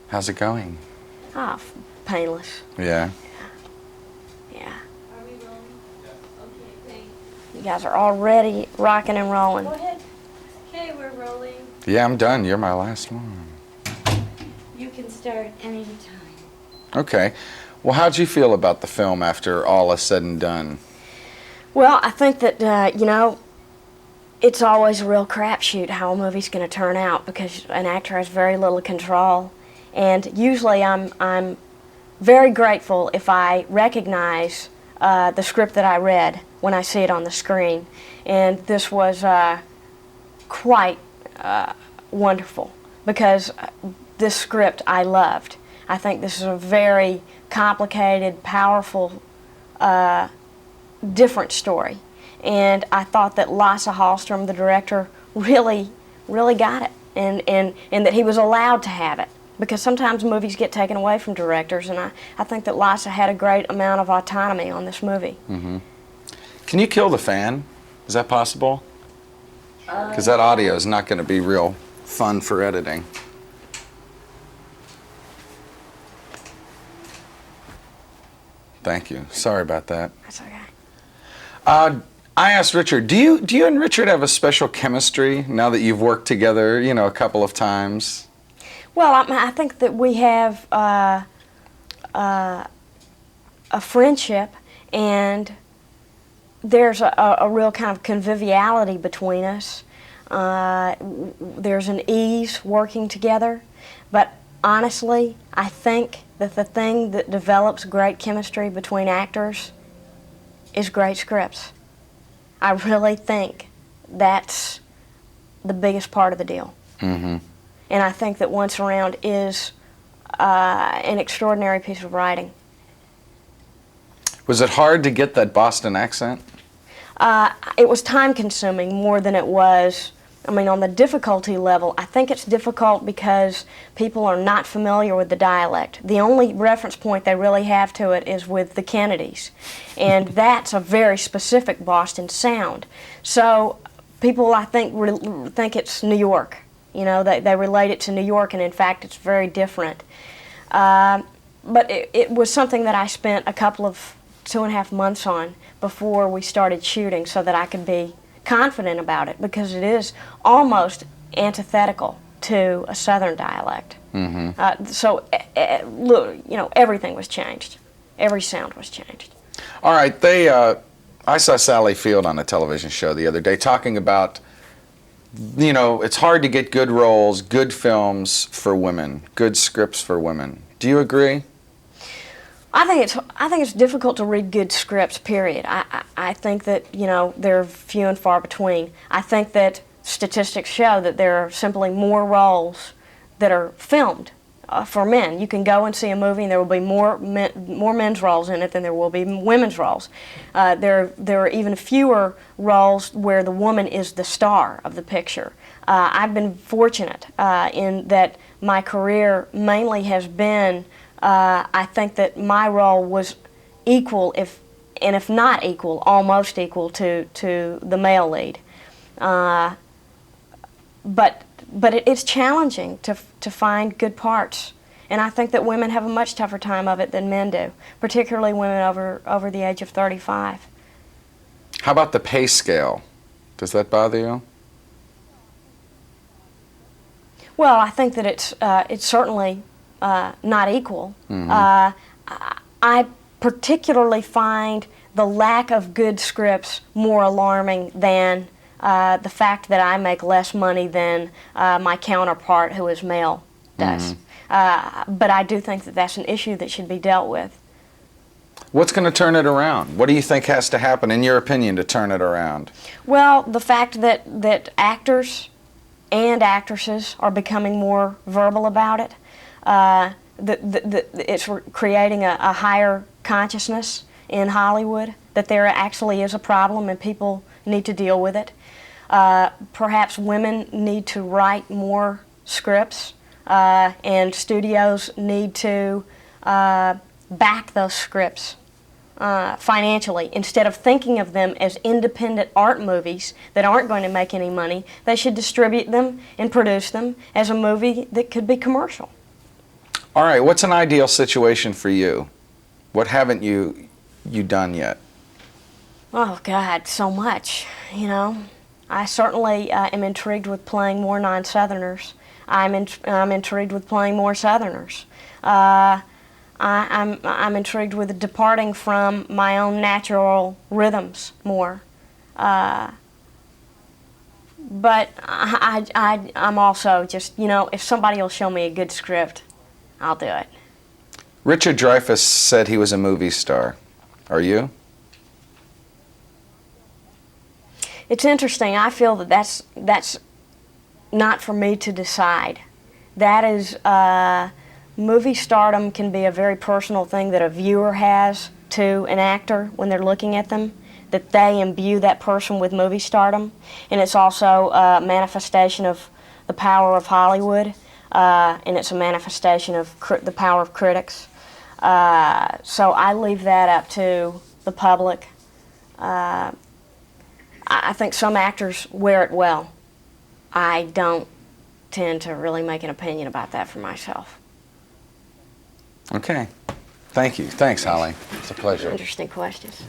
How's it going? Ah, painless. Yeah. Yeah. Are we rolling? Okay, thanks. You guys are already rocking and rolling. Go ahead. Okay, we're rolling. Yeah, I'm done. You're my last one. You can start any time. Okay. Well, how'd you feel about the film after all is said and done? Well, I think that, it's always a real crapshoot how a movie's going to turn out because an actor has very little control. And usually I'm very grateful if I recognize the script that I read when I see it on the screen. And this was quite wonderful because this script I loved. I think this is a very complicated, powerful, different story. And I thought that Lasse Hallström, the director, really got it, and that he was allowed to have it. Because sometimes movies get taken away from directors, and I think that Lasse had a great amount of autonomy on this movie. Mm-hmm. Can you kill the fan? Is that possible? Because that audio is not going to be real fun for editing. Thank you. Sorry about that. That's okay. I asked Richard, do you and Richard have a special chemistry now that you've worked together, a couple of times? Well, I think that we have a friendship, and there's a real kind of conviviality between us. There's an ease working together, but honestly, I think that the thing that develops great chemistry between actors is great scripts. I really think that's the biggest part of the deal. Mm-hmm. And I think that Once Around is an extraordinary piece of writing. Was it hard to get that Boston accent? It was time-consuming more than it was, on the difficulty level, I think it's difficult because people are not familiar with the dialect. The only reference point they really have to it is with the Kennedys, and that's a very specific Boston sound. So people, I think, think it's New York. They relate it to New York, and in fact, it's very different. But it was something that I spent a couple of 2.5 months on before we started shooting so that I could be confident about it, because it is almost antithetical to a Southern dialect. Mm-hmm. So, everything was changed. Every sound was changed. All right, I saw Sally Field on a television show the other day talking about, it's hard to get good roles, good films for women, good scripts for women. Do you agree? I think it's difficult to read good scripts, period. I think that, they're few and far between. I think that statistics show that there are simply more roles that are filmed for men. You can go and see a movie and there will be more men's roles in it than there will be women's roles. There are even fewer roles where the woman is the star of the picture. I've been fortunate in that my career mainly has been I think that my role was equal, if not equal, almost equal to the male lead. But it's challenging to find good parts, and I think that women have a much tougher time of it than men do, particularly women over the age of 35. How about the pay scale? Does that bother you? Well, I think that it's certainly not equal. Mm-hmm. I particularly find the lack of good scripts more alarming than the fact that I make less money than my counterpart who is male does. Mm-hmm. But I do think that that's an issue that should be dealt with. What's going to turn it around? What do you think has to happen, in your opinion, to turn it around? Well, the fact that actors and actresses are becoming more verbal about it. It's creating a higher consciousness in Hollywood that there actually is a problem and people need to deal with it. Perhaps women need to write more scripts, and studios need to back those scripts financially. Instead of thinking of them as independent art movies that aren't going to make any money, they should distribute them and produce them as a movie that could be commercial. All right, what's an ideal situation for you? What haven't you done yet? Oh God, so much. You know, I certainly am intrigued with playing more non-Southerners. I'm intrigued with playing more Southerners. I'm intrigued with departing from my own natural rhythms more. But I'm also just, you know, if somebody will show me a good script, I'll do it. Richard Dreyfuss said he was a movie star. Are you? It's interesting. I feel that that's not for me to decide. That is, movie stardom can be a very personal thing that a viewer has to an actor when they're looking at them, that they imbue that person with movie stardom. And it's also a manifestation of the power of Hollywood, and it's a manifestation of the power of critics. So I leave that up to the public. I think some actors wear it well. I don't tend to really make an opinion about that for myself. Okay. Thank you. Thanks, Holly. It's a pleasure. Interesting questions.